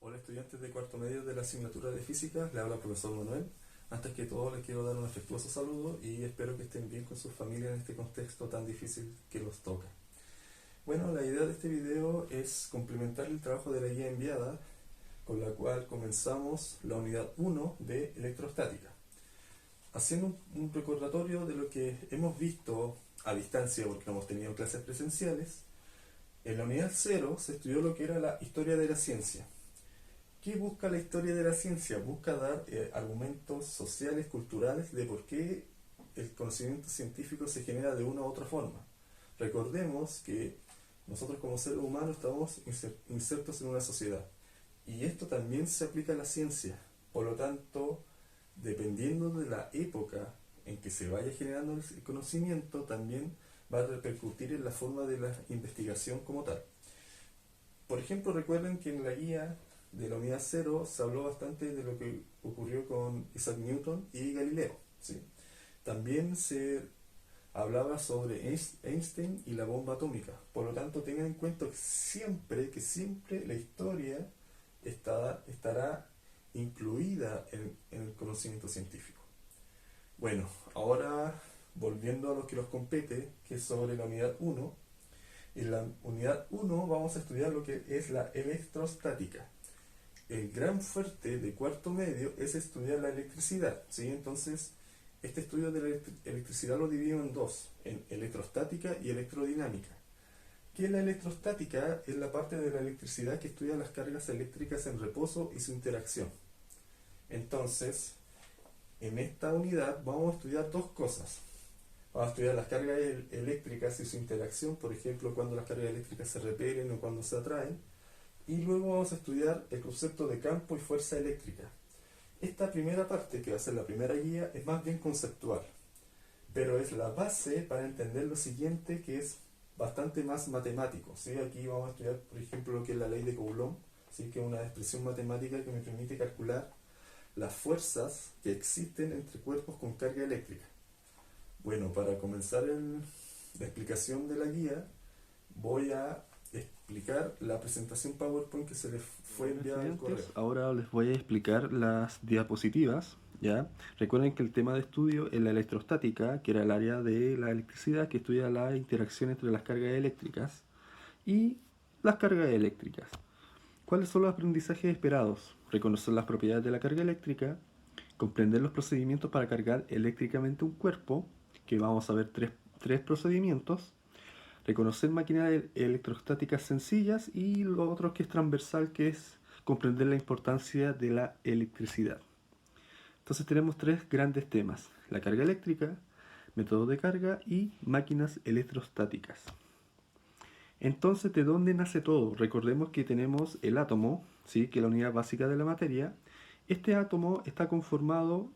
Hola estudiantes de cuarto medio de la asignatura de física, le habla el profesor Manuel. Antes que todo les quiero dar un afectuoso saludo y espero que estén bien con sus familias en este contexto tan difícil que los toca. Bueno, la idea de este video es complementar el trabajo de la guía enviada, con la cual comenzamos la unidad 1 de electrostática. Haciendo un recordatorio de lo que hemos visto a distancia porque no hemos tenido clases presenciales, en la unidad 0 se estudió lo que era la historia de la ciencia. ¿Qué busca la historia de la ciencia? Busca dar argumentos sociales, culturales, de por qué el conocimiento científico se genera de una u otra forma. Recordemos que nosotros como seres humanos estamos insertos en una sociedad y esto también se aplica a la ciencia. Por lo tanto, dependiendo de la época en que se vaya generando el conocimiento, también va a repercutir en la forma de la investigación como tal. Por ejemplo, recuerden que en la guía de la unidad 0 se habló bastante de lo que ocurrió con Isaac Newton y Galileo, ¿sí? También se hablaba sobre Einstein y la bomba atómica. Por lo tanto, tengan en cuenta que siempre la historia estará incluida en el conocimiento científico. Bueno, ahora volviendo a lo que nos compete, que es sobre la unidad 1. En la unidad 1 vamos a estudiar lo que es la electrostática. El gran fuerte de cuarto medio es estudiar la electricidad, ¿sí? Entonces, este estudio de la electricidad lo divido en dos, en electrostática y electrodinámica. ¿Qué es la electrostática? Es la parte de la electricidad que estudia las cargas eléctricas en reposo y su interacción. Entonces, en esta unidad vamos a estudiar dos cosas. Vamos a estudiar las cargas eléctricas y su interacción, por ejemplo, cuando las cargas eléctricas se repelen o cuando se atraen. Y luego vamos a estudiar el concepto de campo y fuerza eléctrica. Esta primera parte, que va a ser la primera guía, es más bien conceptual, pero es la base para entender lo siguiente, que es bastante más matemático, ¿sí? Aquí vamos a estudiar, por ejemplo, lo que es la ley de Coulomb, ¿sí? Que es una expresión matemática que me permite calcular las fuerzas que existen entre cuerpos con carga eléctrica. Bueno, para comenzar la explicación de la guía, voy a explicar la presentación PowerPoint que se les fue Bueno, enviada al correo. estudiantes, ahora les voy a explicar las diapositivas, ¿ya? Recuerden que el tema de estudio es la electrostática, que era el área de la electricidad que estudia la interacción entre las cargas eléctricas y las cargas eléctricas. ¿Cuáles son los aprendizajes esperados? Reconocer las propiedades de la carga eléctrica, comprender los procedimientos para cargar eléctricamente un cuerpo, que vamos a ver tres procedimientos, reconocer máquinas electrostáticas sencillas y lo otro que es transversal, que es comprender la importancia de la electricidad. Entonces tenemos tres grandes temas: la carga eléctrica, métodos de carga y máquinas electrostáticas. Entonces, ¿de dónde nace todo? Recordemos que tenemos el átomo, ¿sí? Que es la unidad básica de la materia. Este átomo está conformado,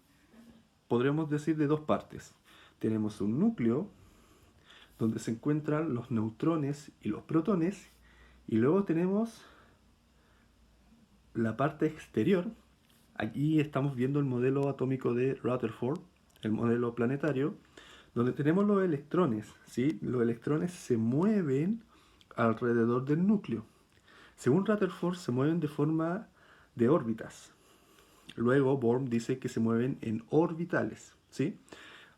podremos decir, de dos partes. Tenemos un núcleo, donde se encuentran los neutrones y los protones, y luego tenemos la parte exterior. Aquí estamos viendo el modelo atómico de Rutherford, el modelo planetario, donde tenemos los electrones, ¿sí? Los electrones se mueven alrededor del núcleo. Según Rutherford, se mueven de forma de órbitas. Luego Bohr dice que se mueven en orbitales, ¿sí?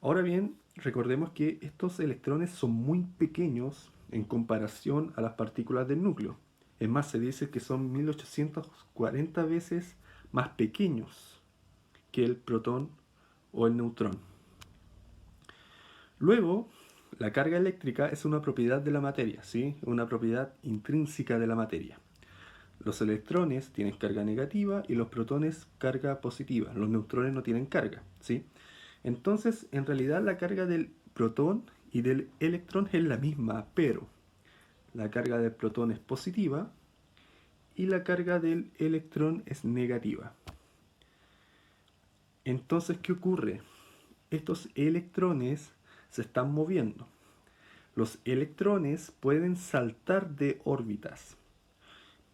Ahora bien, recordemos que estos electrones son muy pequeños en comparación a las partículas del núcleo. Es más, se dice que son 1840 veces más pequeños que el protón o el neutrón. Luego, la carga eléctrica es una propiedad de la materia, ¿sí? Una propiedad intrínseca de la materia. Los electrones tienen carga negativa y los protones carga positiva. Los neutrones no tienen carga, ¿sí? Entonces, en realidad la carga del protón y del electrón es la misma, pero la carga del protón es positiva y la carga del electrón es negativa. Entonces, ¿qué ocurre? Estos electrones se están moviendo. Los electrones pueden saltar de órbitas.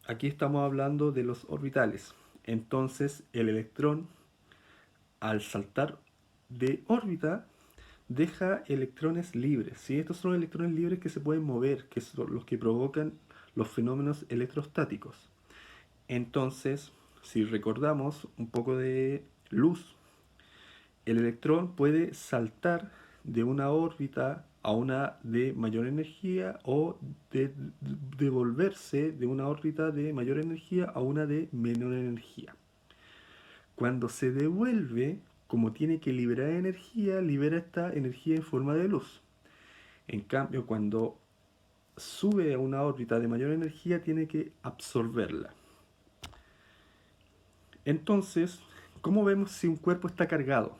Aquí estamos hablando de los orbitales. Entonces, el electrón, al saltar de órbita, deja electrones libres, ¿sí? Estos son electrones libres que se pueden mover, que son los que provocan los fenómenos electrostáticos. Entonces, si recordamos un poco de luz, el electrón puede saltar de una órbita a una de mayor energía o devolverse de una órbita de mayor energía a una de menor energía. Cuando se devuelve, como tiene que liberar energía, libera esta energía en forma de luz. En cambio, cuando sube a una órbita de mayor energía, tiene que absorberla. Entonces, ¿cómo vemos si un cuerpo está cargado?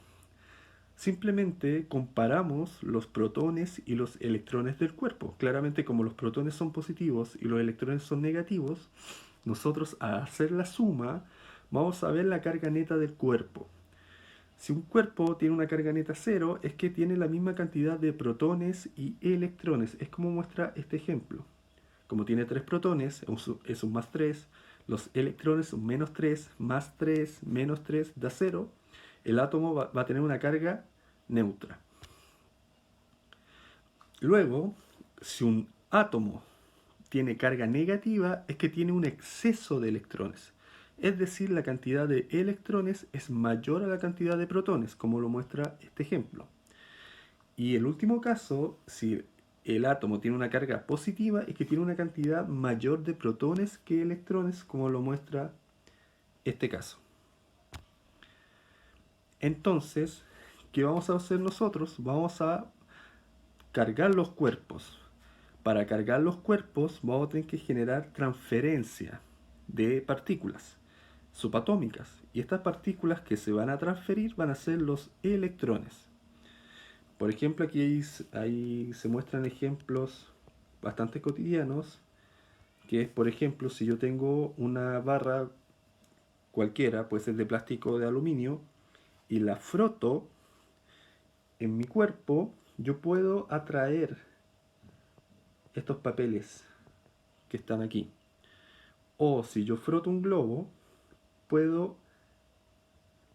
Simplemente comparamos los protones y los electrones del cuerpo. Claramente, como los protones son positivos y los electrones son negativos, nosotros al hacer la suma vamos a ver la carga neta del cuerpo. Si un cuerpo tiene una carga neta cero, es que tiene la misma cantidad de protones y electrones. Es como muestra este ejemplo. Como tiene 3 protones, es un más 3. Los electrones un menos 3, más 3, menos 3, da 0. El átomo va a tener una carga neutra. Luego, si un átomo tiene carga negativa, es que tiene un exceso de electrones. Es decir, la cantidad de electrones es mayor a la cantidad de protones, como lo muestra este ejemplo. Y el último caso, si el átomo tiene una carga positiva, es que tiene una cantidad mayor de protones que electrones, como lo muestra este caso. Entonces, ¿qué vamos a hacer nosotros? Vamos a cargar los cuerpos. Para cargar los cuerpos vamos a tener que generar transferencia de partículas subatómicas. Y estas partículas que se van a transferir van a ser los electrones. Por ejemplo, aquí ahí se muestran ejemplos bastante cotidianos, que es, por ejemplo, si yo tengo una barra cualquiera, puede ser de plástico o de aluminio, y la froto en mi cuerpo, yo puedo atraer estos papeles que están aquí. O si yo froto un globo, puedo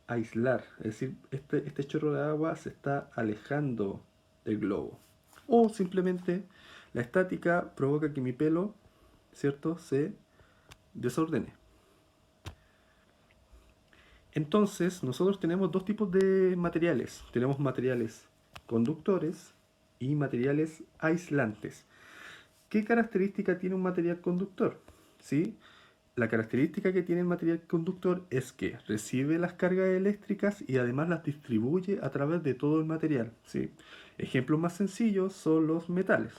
aislar, es decir, este chorro de agua se está alejando del globo. O simplemente la estática provoca que mi pelo, ¿cierto?, se desordene. Entonces, nosotros tenemos dos tipos de materiales. Tenemos materiales conductores y materiales aislantes. ¿Qué característica tiene un material conductor? ¿Sí? La característica que tiene el material conductor es que recibe las cargas eléctricas y además las distribuye a través de todo el material, ¿sí? Ejemplos más sencillos son los metales.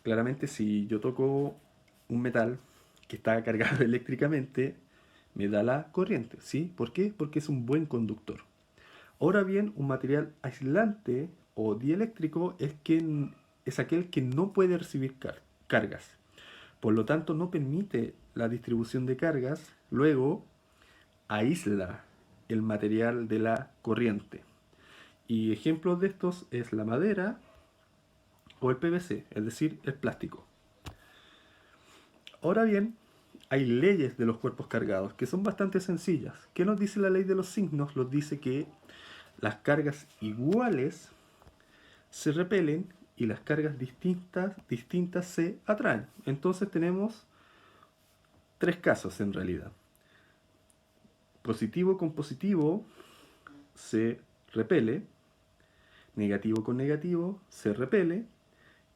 Claramente, si yo toco un metal que está cargado eléctricamente, me da la corriente, ¿sí? ¿Por qué? Porque es un buen conductor. Ahora bien, un material aislante o dieléctrico es aquel que no puede recibir cargas. Por lo tanto, no permite la distribución de cargas, luego aísla el material de la corriente. Y ejemplos de estos es la madera o el PVC, es decir, el plástico. Ahora bien, hay leyes de los cuerpos cargados que son bastante sencillas. ¿Qué nos dice la ley de los signos? Nos dice que las cargas iguales se repelen y las cargas distintas se atraen. Entonces tenemos 3 casos en realidad. Positivo con positivo se repele, negativo con negativo se repele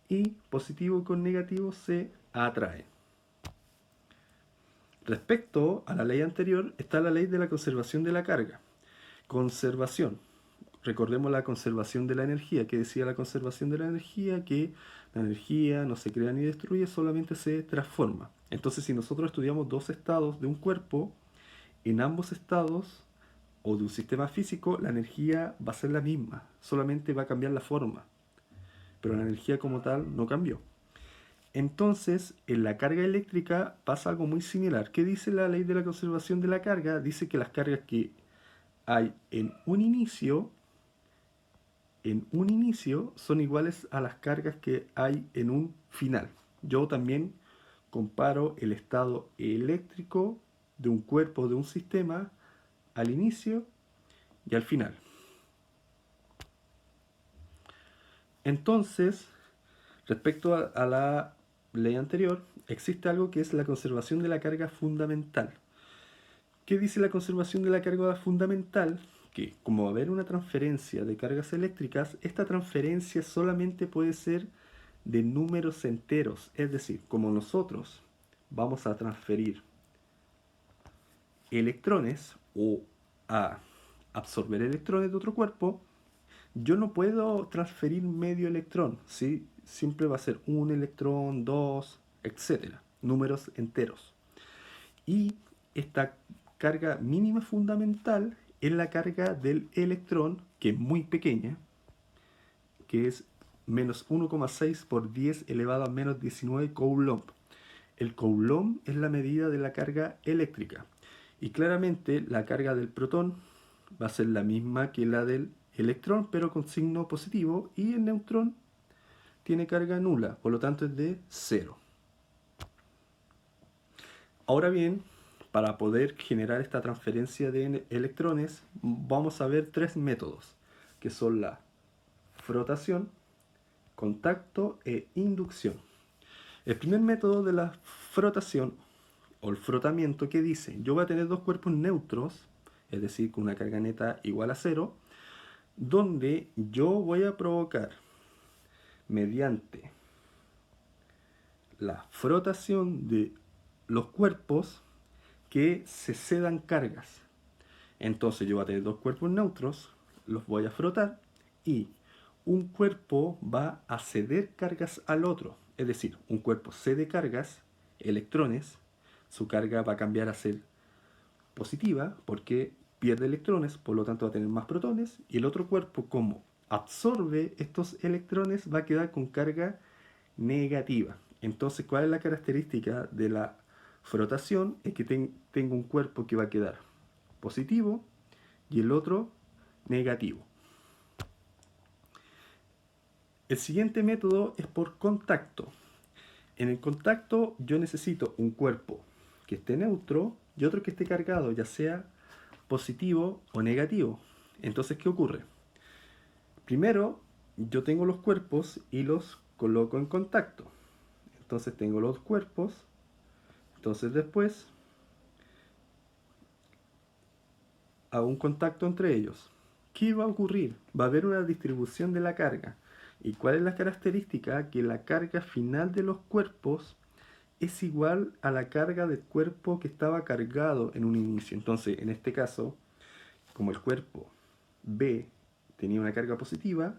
y positivo con negativo se atrae. Respecto a la ley anterior está la ley de la conservación de la carga. Conservación. Recordemos la conservación de la energía. ¿Qué decía la conservación de la energía? Que la energía no se crea ni destruye, solamente se transforma. Entonces, si nosotros estudiamos 2 estados de un cuerpo, en ambos estados o de un sistema físico, la energía va a ser la misma, solamente va a cambiar la forma, pero la energía como tal no cambió. Entonces, en la carga eléctrica pasa algo muy similar. ¿Qué dice la ley de la conservación de la carga? Dice que las cargas que hay en un inicio son iguales a las cargas que hay en un final. Yo también comparo el estado eléctrico de un cuerpo, de un sistema, al inicio y al final. Entonces, respecto a la ley anterior, existe algo que es la conservación de la carga fundamental. ¿Qué dice la conservación de la carga fundamental? Que como va a haber una transferencia de cargas eléctricas, esta transferencia solamente puede ser de números enteros. Es decir, como nosotros vamos a transferir electrones o a absorber electrones de otro cuerpo, yo no puedo transferir medio electrón, ¿sí? Siempre va a ser un electrón, dos, etcétera, números enteros. Y esta carga mínima fundamental es la carga del electrón, que es muy pequeña, que es menos 1,6 por 10 elevado a menos 19 coulomb. El coulomb es la medida de la carga eléctrica. Y claramente la carga del protón va a ser la misma que la del electrón, pero con signo positivo, y el neutrón tiene carga nula, por lo tanto es de 0. Ahora bien, para poder generar esta transferencia de electrones, vamos a ver tres métodos, que son la frotación, contacto e inducción. El primer método de la frotación o el frotamiento, que dice, yo voy a tener dos cuerpos neutros, es decir, con una carga neta igual a 0, donde yo voy a provocar mediante la frotación de los cuerpos que se cedan cargas. Entonces yo voy a tener dos cuerpos neutros, los voy a frotar y un cuerpo va a ceder cargas al otro. Es decir, un cuerpo cede cargas, electrones, su carga va a cambiar a ser positiva porque pierde electrones, por lo tanto va a tener más protones, y el otro cuerpo, como absorbe estos electrones, va a quedar con carga negativa. Entonces, ¿cuál es la característica de la frotación? Es que tengo un cuerpo que va a quedar positivo y el otro negativo. El siguiente método es por contacto. En el contacto yo necesito un cuerpo que esté neutro y otro que esté cargado, ya sea positivo o negativo. Entonces, ¿qué ocurre? Primero, yo tengo los cuerpos y los coloco en contacto. Entonces tengo los cuerpos. Entonces después hago un contacto entre ellos. ¿Qué va a ocurrir? Va a haber una distribución de la carga. ¿Y cuál es la característica? Que la carga final de los cuerpos es igual a la carga del cuerpo que estaba cargado en un inicio. Entonces, en este caso, como el cuerpo B tenía una carga positiva,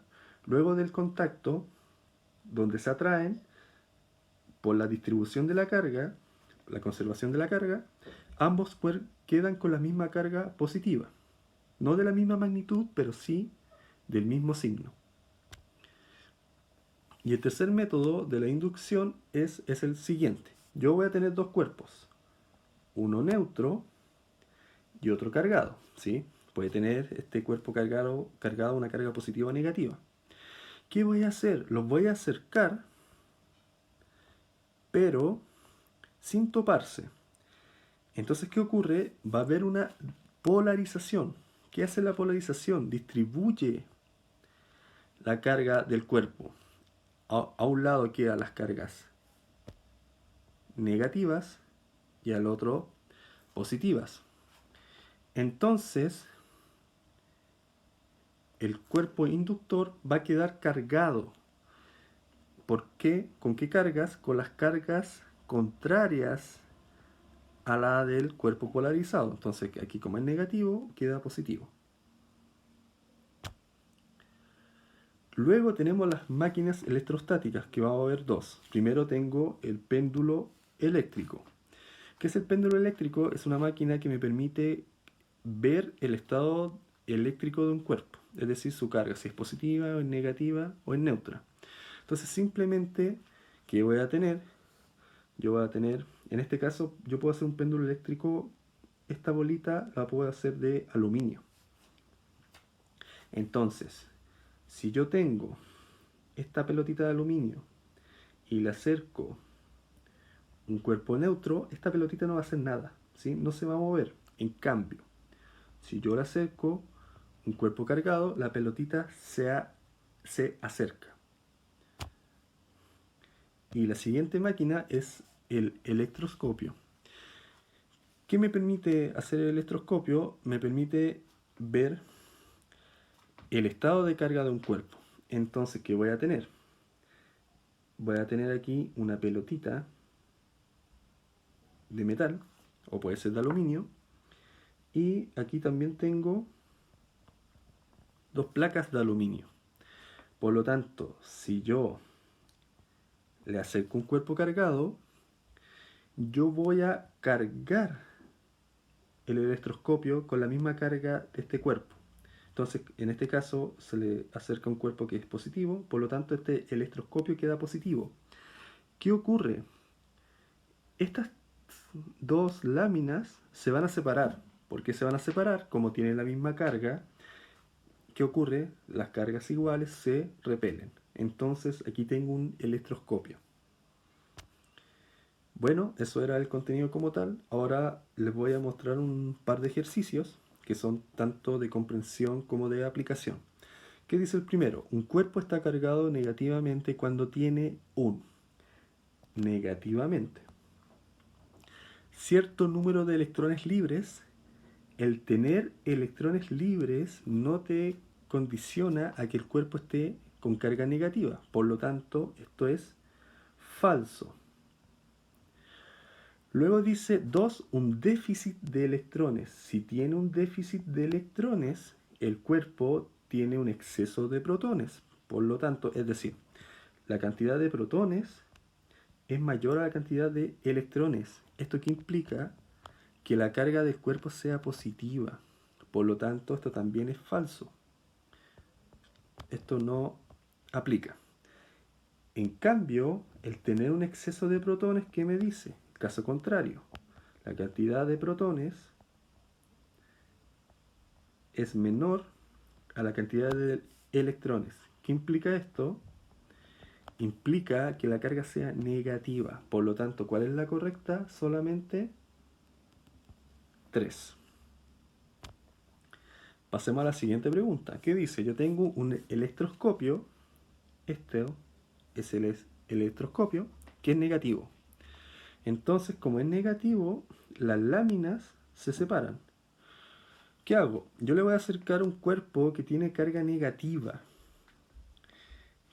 luego del contacto, donde se atraen, por la distribución de la carga, la conservación de la carga, ambos quedan con la misma carga positiva. No de la misma magnitud, pero sí del mismo signo. Y el tercer método de la inducción es el siguiente. Yo voy a tener dos cuerpos, uno neutro y otro cargado, ¿sí? Puede tener este cuerpo cargado una carga positiva o negativa. ¿Qué voy a hacer? Los voy a acercar, pero sin toparse. Entonces, ¿qué ocurre? Va a haber una polarización. ¿Qué hace la polarización? Distribuye la carga del cuerpo. A un lado quedan las cargas negativas y al otro positivas. Entonces, el cuerpo inductor va a quedar cargado. ¿Por qué? ¿Con qué cargas? Con las cargas contrarias a la del cuerpo polarizado. Entonces, aquí como es negativo, queda positivo. Luego tenemos las máquinas electrostáticas, que vamos a ver dos. Primero tengo el péndulo eléctrico. ¿Qué es el péndulo eléctrico? Es una máquina que me permite ver el estado eléctrico de un cuerpo, es decir, su carga, si es positiva, o es negativa, o es neutra. Entonces, simplemente, ¿qué voy a tener? Yo voy a tener, en este caso, yo puedo hacer un péndulo eléctrico, esta bolita la puedo hacer de aluminio. Entonces, si yo tengo esta pelotita de aluminio y le acerco un cuerpo neutro, esta pelotita no va a hacer nada, ¿sí? No se va a mover. En cambio, si yo le acerco un cuerpo cargado, la pelotita se acerca. Y la siguiente máquina es el electroscopio. ¿Qué me permite hacer el electroscopio? Me permite ver el estado de carga de un cuerpo. Entonces, ¿qué voy a tener? Voy a tener aquí una pelotita de metal, o puede ser de aluminio, y aquí también tengo dos placas de aluminio. Por lo tanto, si yo le acerco un cuerpo cargado, yo voy a cargar el electroscopio con la misma carga de este cuerpo. Entonces, en este caso, se le acerca un cuerpo que es positivo, por lo tanto, este electroscopio queda positivo. ¿Qué ocurre? Estas dos láminas se van a separar. ¿Por qué se van a separar? Como tienen la misma carga, ¿qué ocurre? Las cargas iguales se repelen. Entonces, aquí tengo un electroscopio. Bueno, eso era el contenido como tal. Ahora les voy a mostrar un par de ejercicios que son tanto de comprensión como de aplicación. ¿Qué dice el primero? Un cuerpo está cargado negativamente cuando tiene un negativamente cierto número de electrones libres. El tener electrones libres no te condiciona a que el cuerpo esté con carga negativa. Por lo tanto, esto es falso. Luego dice 2, un déficit de electrones. Si tiene un déficit de electrones, el cuerpo tiene un exceso de protones. Por lo tanto, es decir, la cantidad de protones es mayor a la cantidad de electrones. ¿Esto qué implica? Que la carga del cuerpo sea positiva. Por lo tanto, esto también es falso. Esto no aplica. En cambio, el tener un exceso de protones, ¿qué me dice? Caso contrario, la cantidad de protones es menor a la cantidad de electrones. ¿Qué implica esto? Implica que la carga sea negativa. Por lo tanto, ¿cuál es la correcta? Solamente 3. Pasemos a la siguiente pregunta. ¿Qué dice? Yo tengo un electroscopio. Este es el electroscopio que es negativo. Entonces, como es negativo, las láminas se separan. ¿Qué hago? Yo le voy a acercar un cuerpo que tiene carga negativa.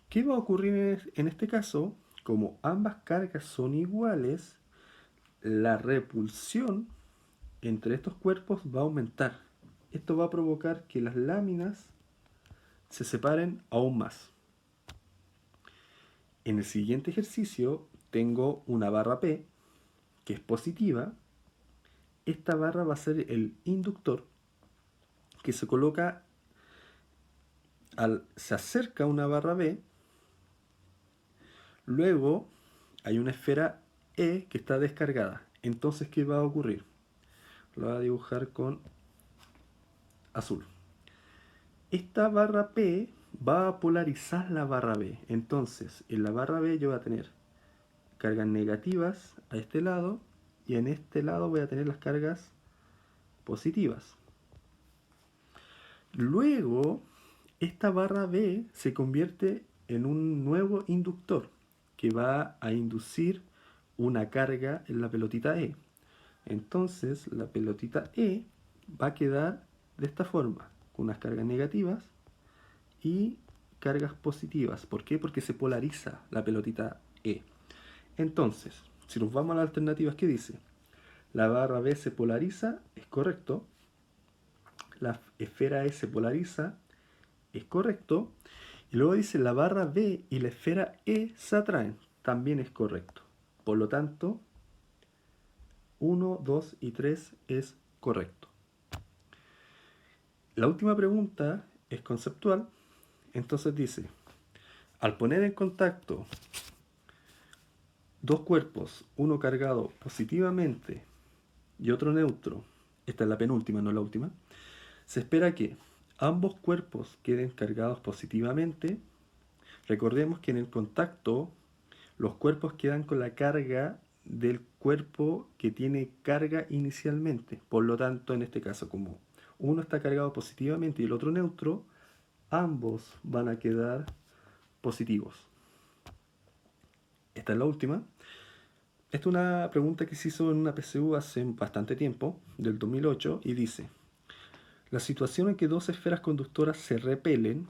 ¿Qué va a ocurrir en este caso? Como ambas cargas son iguales, la repulsión entre estos cuerpos va a aumentar. Esto va a provocar que las láminas se separen aún más. En el siguiente ejercicio tengo una barra P que es positiva. Esta barra va a ser el inductor que se coloca se acerca a una barra B. Luego hay una esfera E que está descargada. Entonces, ¿qué va a ocurrir? Lo voy a dibujar con azul. Esta barra P va a polarizar la barra B. Entonces, en la barra B yo voy a tener cargas negativas a este lado y en este lado voy a tener las cargas positivas. Luego, esta barra B se convierte en un nuevo inductor que va a inducir una carga en la pelotita E. Entonces, la pelotita E va a quedar de esta forma, con unas cargas negativas y cargas positivas. ¿Por qué? Porque se polariza la pelotita E. Entonces, si nos vamos a las alternativas, ¿qué dice? La barra B se polariza, es correcto. La esfera E se polariza, es correcto. Y luego dice la barra B y la esfera E se atraen, también es correcto. Por lo tanto, 1, 2 y 3 es correcto. La última pregunta es conceptual. Entonces dice, al poner en contacto dos cuerpos, uno cargado positivamente y otro neutro, esta es la penúltima, no la última, se espera que ambos cuerpos queden cargados positivamente. Recordemos que en el contacto los cuerpos quedan con la carga del cuerpo que tiene carga inicialmente. Por lo tanto, en este caso, como uno está cargado positivamente y el otro neutro, ambos van a quedar positivos. Esta es la última. Esta es una pregunta que se hizo en una PSU hace bastante tiempo, del 2008, y dice: la situación en que dos esferas conductoras se repelen,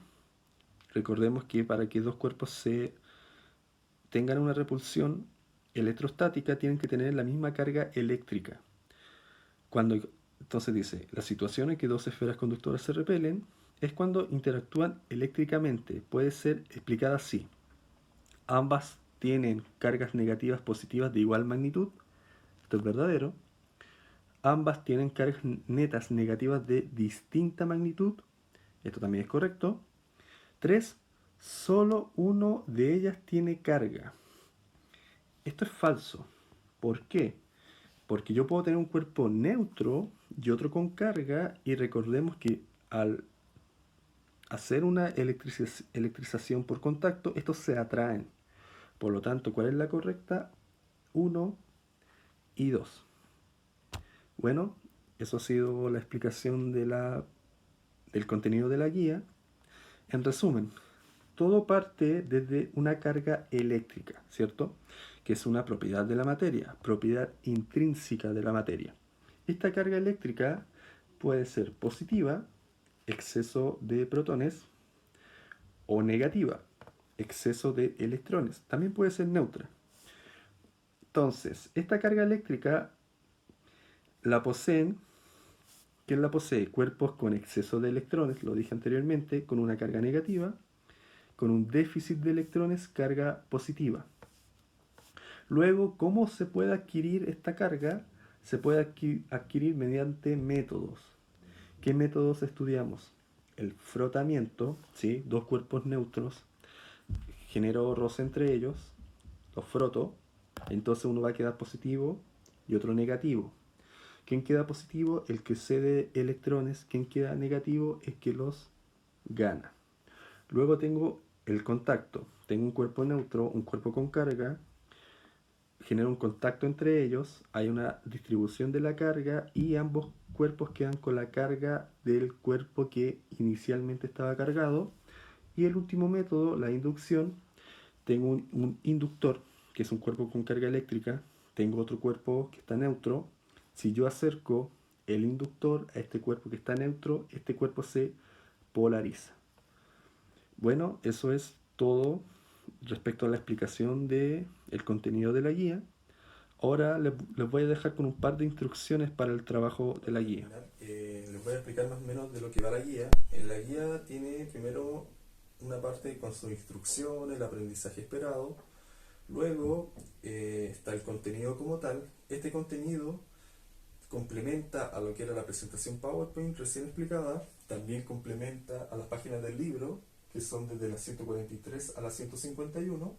recordemos que para que dos cuerpos tengan una repulsión electrostática tienen que tener la misma carga eléctrica. Entonces dice, la situación en que dos esferas conductoras se repelen es cuando interactúan eléctricamente. Puede ser explicada así: ambas tienen cargas negativas positivas de igual magnitud. Esto es verdadero. Ambas tienen cargas netas negativas de distinta magnitud. Esto también es correcto. 3. Solo uno de ellas tiene carga. Esto es falso. ¿Por qué? Porque yo puedo tener un cuerpo neutro y otro con carga, y recordemos que al hacer una electrización por contacto, estos se atraen. Por lo tanto, ¿cuál es la correcta? 1 y 2. Bueno, eso ha sido la explicación del contenido de la guía. En resumen, todo parte desde una carga eléctrica, ¿cierto? Que es una propiedad de la materia, propiedad intrínseca de la materia. Esta carga eléctrica puede ser positiva, exceso de protones, o negativa, exceso de electrones. También puede ser neutra. Entonces, esta carga eléctrica la poseen, ¿quién la posee? Cuerpos con exceso de electrones, lo dije anteriormente, con una carga negativa, con un déficit de electrones, carga positiva. Luego, ¿cómo se puede adquirir esta carga? Se puede adquirir mediante métodos. ¿Qué métodos estudiamos? El frotamiento, ¿sí? Dos cuerpos neutros, genero roce entre ellos, los froto, entonces uno va a quedar positivo y otro negativo. ¿Quién queda positivo? El que cede electrones. ¿Quién queda negativo? El que los gana. Luego tengo el contacto. Tengo un cuerpo neutro, un cuerpo con carga, genero un contacto entre ellos, hay una distribución de la carga y ambos cuerpos quedan con la carga del cuerpo que inicialmente estaba cargado. Y el último método, la inducción, tengo un inductor, que es un cuerpo con carga eléctrica, tengo otro cuerpo que está neutro. Si yo acerco el inductor a este cuerpo que está neutro, este cuerpo se polariza. Bueno, eso es todo respecto a la explicación del contenido de la guía. Ahora les voy a dejar con un par de instrucciones para el trabajo de la guía. Les voy a explicar más o menos de lo que va la guía. En la guía tiene primero una parte con sus instrucciones, el aprendizaje esperado. Luego está el contenido como tal. Este contenido complementa a lo que era la presentación PowerPoint recién explicada. También complementa a las páginas del libro, que son desde la 143 a la 151.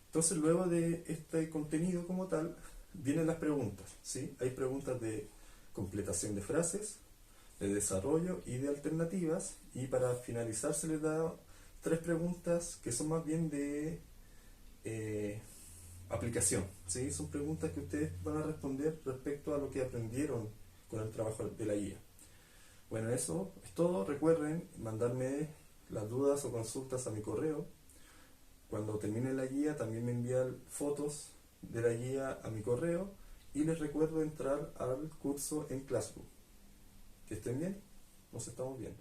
Entonces, luego de este contenido como tal, vienen las preguntas, ¿sí? Hay preguntas de completación de frases, de desarrollo y de alternativas, y para finalizar se les da 3 preguntas que son más bien de aplicación, ¿sí? Son preguntas que ustedes van a responder respecto a lo que aprendieron con el trabajo de la guía. Bueno, eso es todo. Recuerden mandarme las dudas o consultas a mi correo. Cuando termine la guía también me envían fotos de la guía a mi correo, y les recuerdo entrar al curso en Classroom. Que estén bien, nos estamos viendo.